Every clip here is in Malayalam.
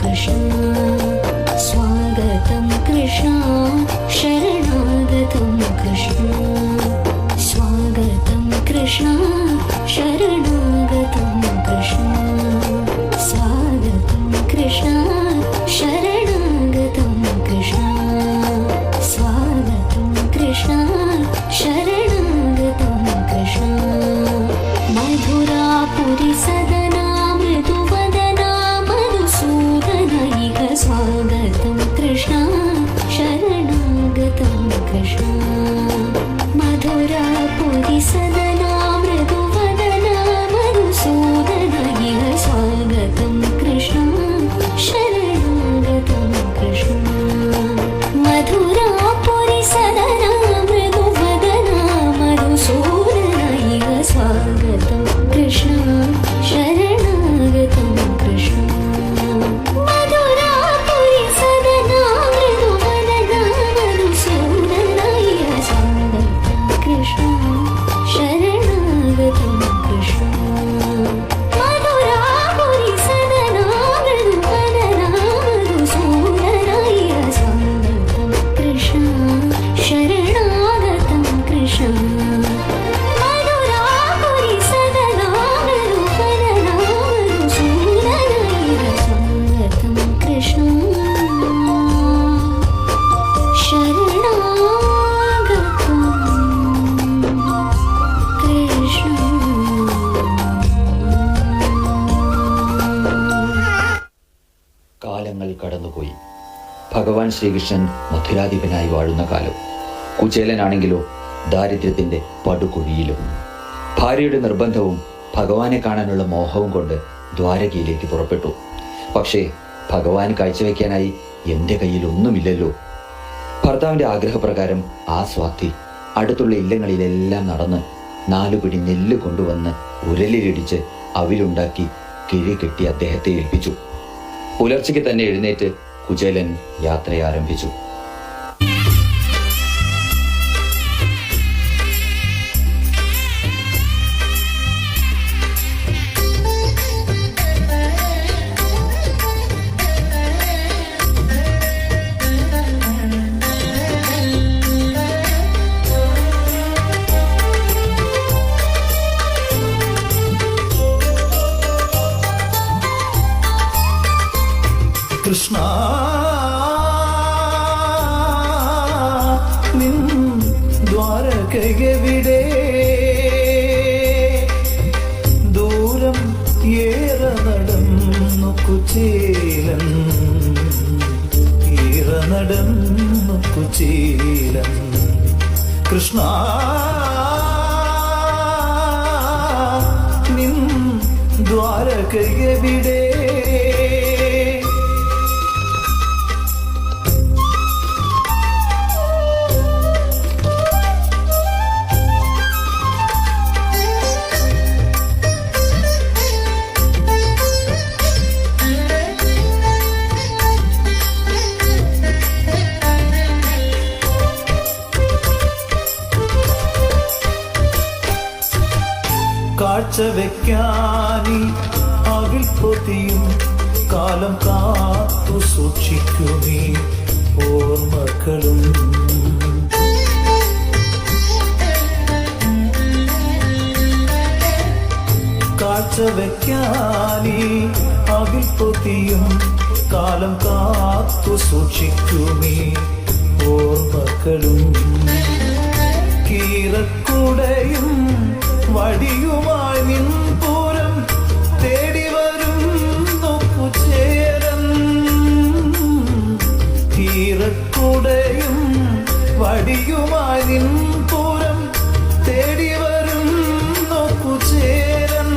कृष्ण स्वागतं कृष्ण शरणागतं कृष्ण स्वागतं कृष्ण शरणागतं कृष्ण स्वागतं कृष्ण शरणागतं कृष्ण स्वागतं कृष्ण शरणागतं कृष्ण मधुरापुरी सदना मृदुवदना मधुसूदन इह स्वागतं कृष्ण शरणागतं कृष्ण मधुरापुरी सदना मृदुवदना मधुसूदन इह स्वागतं कृष्ण शरणागतं कृष्ण मधुरापुरी सदना मृदुवदना मधुसूदन इह स्वागतं कृष्ण शरणागतं कृष्ण मधुरापुरी सदना मृदुवदना मधुसूदन इह स्वागतं कृष्ण शरणागतं कृष्ण मधुरापुरी सदना मृदुवदना मधुसूदन इह स्वागतं कृष्ण शरणागतं कृष्ण मधुरापुरी सदना मृदुवदना मधुसूदन इह स्वागतं कृष्ण കാലങ്ങൾ കടന്നുപോയി. ഭഗവാൻ ശ്രീകൃഷ്ണൻ മഥുരാധിപനായി വാഴുന്ന കാലം. കുചേലനാണെങ്കിലോ ദാരിദ്ര്യത്തിന്റെ പടുകുഴിയിലും. ഭാര്യയുടെ നിർബന്ധവും ഭഗവാനെ കാണാനുള്ള മോഹവും കൊണ്ട് ദ്വാരകയിലേക്ക് പുറപ്പെട്ടു. പക്ഷേ ഭഗവാൻ കാഴ്ചവെക്കാനായി എൻ്റെ കയ്യിൽ ഒന്നുമില്ലല്ലോ. ഭർത്താവിൻ്റെ ആഗ്രഹപ്രകാരം ആ സ്വാതി അടുത്തുള്ള ഇല്ലങ്ങളിലെല്ലാം നടന്ന് 4 പിടി നെല്ല് കൊണ്ടുവന്ന് ഉരലിലിടിച്ച് അവിലുണ്ടാക്കി കിഴി കെട്ടി അദ്ദേഹത്തെ ഏൽപ്പിച്ചു. പുലർച്ചയ്ക്ക് തന്നെ എഴുന്നേറ്റ് കുചേലൻ യാത്ര ആരംഭിച്ചു. കൃഷ്ണ നിൻ ദ്വാരകയെവിടെ ദൂരം ഏറെ നടന്നു കുചേലൻ ഏറെ നടന്നു കുചേലൻ കൃഷ്ണ നിൻ ദ്വാരകയെവിടെ കാഴ്ച വെക്കാനി അവിൽ പൊതിയും കാലം കാത്തു സൂക്ഷിക്കുമീ ഓർമ്മകളും കാഴ്ച വെക്കാനി അവിൽ പൊതിയും കാലം കാത്തു സൂക്ഷിക്കുമീ ഓർമ്മകളും കീറക്കുടയും വടിയുമായി നിൻപൂരം തേടി വരുന്നു കുചേലൻ കീറക്കുടയും വടിയുമായി നിൻപൂരം തേടി വരുന്നു കുചേലൻ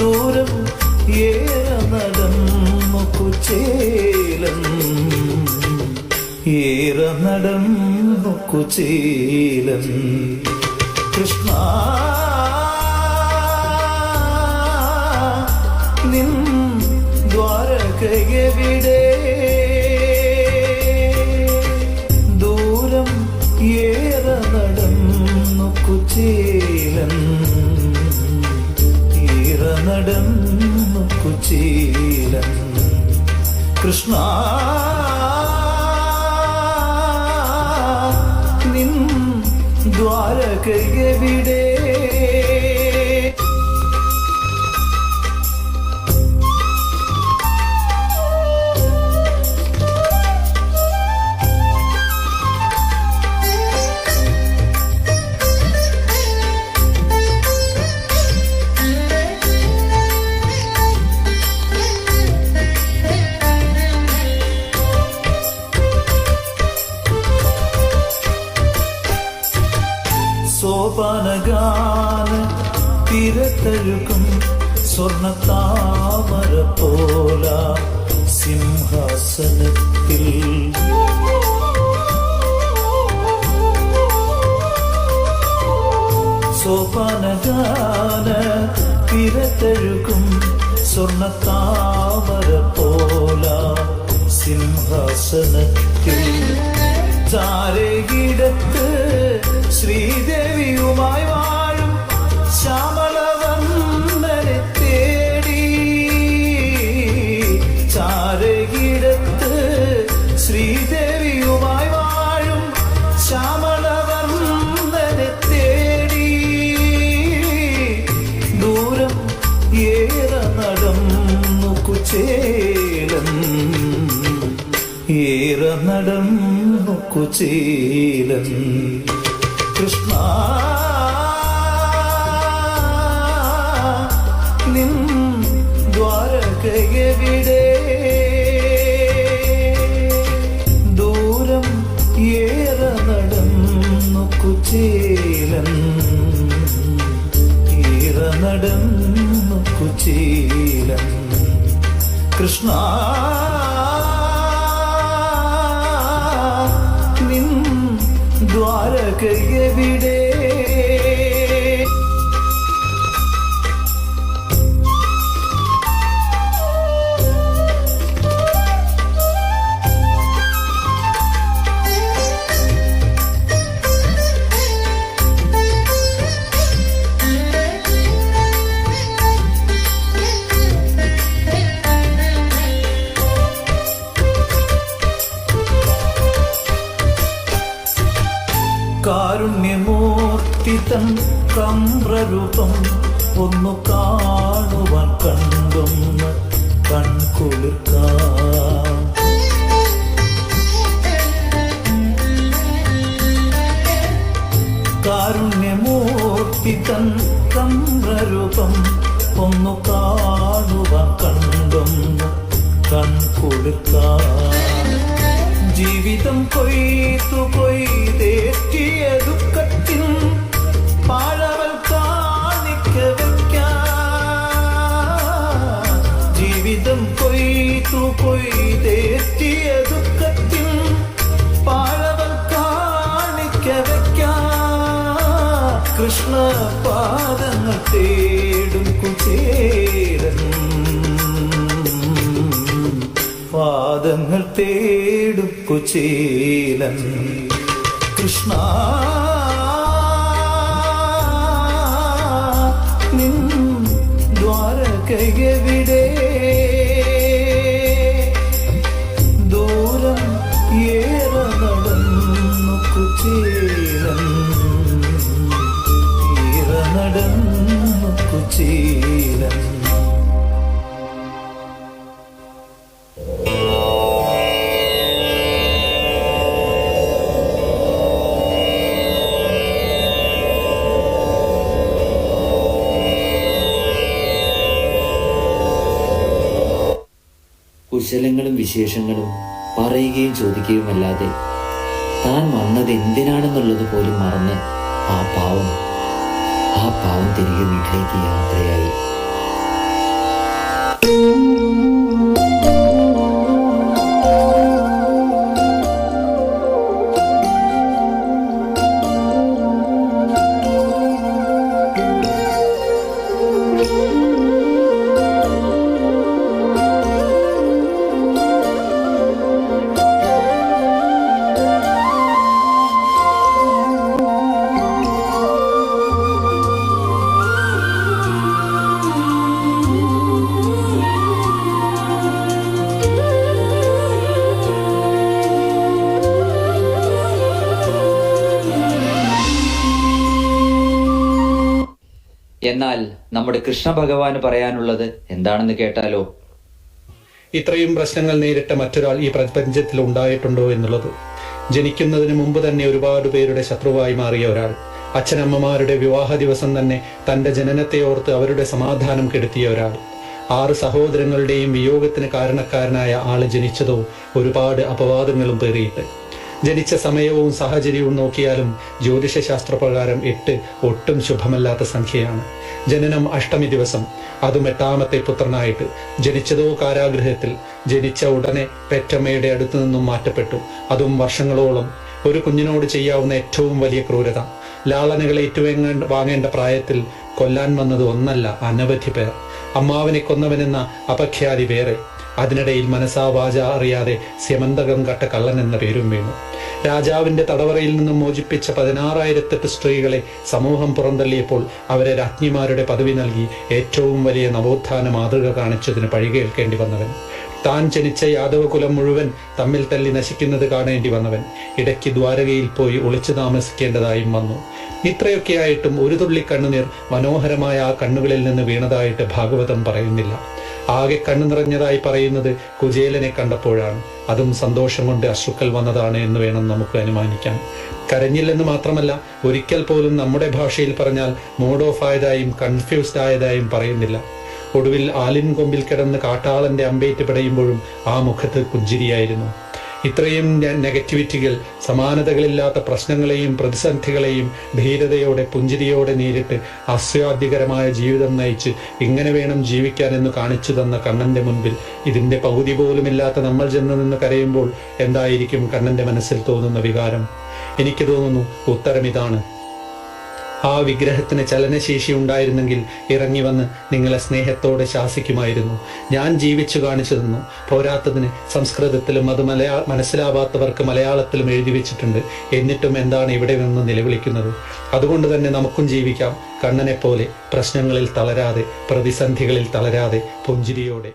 ദൂരം ഏറെ നടന്നു കുചേലൻ ഏറെ നടന്നു കുചേലൻ കൃഷ്ണ നിൻ ദ്വാരകയെവിടെ ദൂരം ഏറെ നടന്നു കുചേലൻ ഏറെ നടന്നു കുചേലൻ കൃഷ്ണ നിൻ ദ്വാരകയെവിടെ? സോപാനഗാന തിരതഴുകും സ്വർണത്താമര പോല സിംഹാസനത്തിൽ സോപാനഗാന തിരതഴുകും സ്വർണത്താമര പോല സിംഹാസനത്തിൽ ചാരകിടത്ത് ശ്രീദേവിയുമായി വാഴും ശ്യാമളവന്ദനെ തേടി ചാരകിടത്ത് ശ്രീദേവിയുമായി വാഴും ശ്യാമളവന്ദനെ തേടി ദൂരം ഏറെ നടന്നു കുചേലൻ ഏറെ നടന്നു കുചേലൻ കൃഷ്ണ നിൻ ദ്വാരകയെവിടെ? ദൂരം ഏറെ നടന്നു കുചേലൻ ഏറെ നടന്നു കുചേലൻ കൃഷ്ണ നിൻ ദ്വാരകയെവിടെ? കാരുണ്യമൂർത്തി തൻ കമ്രരൂപം ഒന്നു കാണുവാൻ കണ്ടൊന്ന് കൺകുളിർക്കാം. കാരുണ്യമൂർത്തി തൻ കമ്രരൂപം ഒന്നു കാണുവാൻ കണ്ടൊന്ന് കൺകുളിർക്കാം. ജീവിതം കൊയ്തേറ്റിയ ദുഃഖത്തിൻ പാഴവൽ കാണിക്ക വയ്ക്കാം. ജീവിതം കൊയ്തേറ്റിയ ദുഃഖത്തിൻ പാഴവൽ കാണിക്ക വയ്ക്കാം. കൃഷ്ണ പാദങ്ങൾ തേടും കുചേലൻ പാദങ്ങൾ തേടും കുചേലൻ കൃഷ്ണ നിൻ ദ്വാരകയെവിടെ? ദൂരം ഏറെ നടന്നു കുചേലൻ ഏറെ നടന്നു കുചേലൻ. കുശലങ്ങളും വിശേഷങ്ങളും പറയുകയും ചോദിക്കുകയുമല്ലാതെ താൻ വന്നത് എന്തിനാണെന്നുള്ളത് പോലും മറന്ന് ആ പാവം തിരികെ വീട്ടിലേക്ക് യാത്രയായി. എന്നാൽ നമ്മുടെ കൃഷ്ണ ഭഗവാന് പറയാനുള്ളത് എന്താണെന്ന് കേട്ടാലോ? ഇത്രയും പ്രശ്നങ്ങൾ നേരിട്ട മറ്റൊരാൾ ഈ പ്രപഞ്ചത്തിൽ ഉണ്ടായിട്ടുണ്ടോ എന്നുള്ളത്. ജനിക്കുന്നതിന് മുമ്പ് തന്നെ ഒരുപാട് പേരുടെ ശത്രുവായി മാറിയ ഒരാൾ, അച്ഛനമ്മമാരുടെ വിവാഹ ദിവസം തന്നെ തന്റെ ജനനത്തെ ഓർത്ത് അവരുടെ സമാധാനം കെടുത്തിയ ഒരാൾ, 6 സഹോദരങ്ങളുടെയും വിയോഗത്തിന് കാരണക്കാരനായ ആള് ജനിച്ചതോ ഒരുപാട് അപവാദങ്ങളും പേറിയിട്ട്. ജനിച്ച സമയവും സാഹചര്യവും നോക്കിയാലും ജ്യോതിഷശാസ്ത്രപ്രകാരം 8 ഒട്ടും ശുഭമല്ലാത്ത സംഖ്യയാണ്. ജനനം അഷ്ടമി ദിവസം, അതും 8ാമത്തെ പുത്രനായിട്ട്. ജനിച്ചതോ കാരാഗൃഹത്തിൽ. ജനിച്ച ഉടനെ പെറ്റമ്മയുടെ അടുത്തു നിന്നും മാറ്റപ്പെട്ടു, അതും വർഷങ്ങളോളം. ഒരു കുഞ്ഞിനോട് ചെയ്യാവുന്ന ഏറ്റവും വലിയ ക്രൂരത. ലാളനകൾ വാങ്ങേണ്ട പ്രായത്തിൽ കൊല്ലാൻ വന്നത് ഒന്നല്ല, അനവധി പേർ. അമ്മാവനെ കൊന്നവനെന്ന അപഖ്യാതി വേറെ. അതിനിടയിൽ മനസാ വാച അറിയാതെ സ്യമന്തകം കട്ട കള്ളൻ എന്ന പേരും വീണു. രാജാവിന്റെ തടവറയിൽ നിന്നും മോചിപ്പിച്ച 16,008 സ്ത്രീകളെ സമൂഹം പുറന്തള്ളിയപ്പോൾ അവരെ രാജ്ഞിമാരുടെ പദവി നൽകി ഏറ്റവും വലിയ നവോത്ഥാന മാതൃക കാണിച്ചതിന് പഴികേൽക്കേണ്ടി വന്നവൻ. താൻ ജനിച്ച യാദവകുലം മുഴുവൻ തമ്മിൽ തല്ലി നശിക്കുന്നത് കാണേണ്ടി വന്നവൻ. ഇടയ്ക്ക് ദ്വാരകയിൽ പോയി ഒളിച്ചു താമസിക്കേണ്ടതായും വന്നു. ഇത്രയൊക്കെയായിട്ടും ഒരു തുള്ളി കണ്ണുനീർ മനോഹരമായ ആ കണ്ണുകളിൽ നിന്ന് വീണതായിട്ട് ഭാഗവതം പറയുന്നില്ല. ആകെ കണ്ണു നിറഞ്ഞതായി പറയുന്നത് കുചേലനെ കണ്ടപ്പോഴാണ്. അതും സന്തോഷം കൊണ്ട് അശ്രുക്കൾ വന്നതാണ് എന്ന് വേണം നമുക്ക് അനുമാനിക്കാൻ. കരഞ്ഞില്ലെന്ന് മാത്രമല്ല, ഒരിക്കൽ പോലും നമ്മുടെ ഭാഷയിൽ പറഞ്ഞാൽ മൂഡ് ഓഫ് ആയതായും കൺഫ്യൂസ്ഡ് ആയതായും പറയുന്നില്ല. ഒടുവിൽ ആലിൻ കൊമ്പിൽ കിടന്ന് കാട്ടാളന്റെ അമ്പേറ്റ് പിടയുമ്പോഴും ആ മുഖത്ത് പുഞ്ചിരിയായിരുന്നു. ഇത്രയും നെഗറ്റിവിറ്റികൾ, സമാനതകളില്ലാത്ത പ്രശ്നങ്ങളെയും പ്രതിസന്ധികളെയും ധീരതയോടെ പുഞ്ചിരിയോടെ നേരിട്ട് ആസ്വാദ്യകരമായ ജീവിതം നയിച്ച് ഇങ്ങനെ വേണം ജീവിക്കാൻ എന്ന് കാണിച്ചു തന്ന കണ്ണന്റെ മുൻപിൽ ഇതിന്റെ പകുതി പോലുമില്ലാത്ത നമ്മൾ ചെന്ന് നിന്ന് കരയുമ്പോൾ എന്തായിരിക്കും കണ്ണന്റെ മനസ്സിൽ തോന്നുന്ന വികാരം? എനിക്ക് തോന്നുന്നു ഉത്തരം ഇതാണ്. ആ വിഗ്രഹത്തിന് ചലനശേഷി ഉണ്ടായിരുന്നെങ്കിൽ ഇറങ്ങി വന്ന് നിങ്ങളെ സ്നേഹത്തോടെ ശാസിക്കുമായിരുന്നു. ഞാൻ ജീവിച്ചു കാണിച്ചു തന്നു. പോരാത്തതിന് സംസ്കൃതത്തിലും അത് മനസ്സിലാവാത്തവർക്ക് മലയാളത്തിലും എഴുതി വെച്ചിട്ടുണ്ട്. എന്നിട്ടും എന്താണ് ഇവിടെ നിന്ന് നിലവിളിക്കുന്നത്? അതുകൊണ്ട് തന്നെ നമുക്കും ജീവിക്കാം കണ്ണനെ പോലെ, പ്രശ്നങ്ങളിൽ തളരാതെ, പ്രതിസന്ധികളിൽ തളരാതെ, പുഞ്ചിരിയോടെ.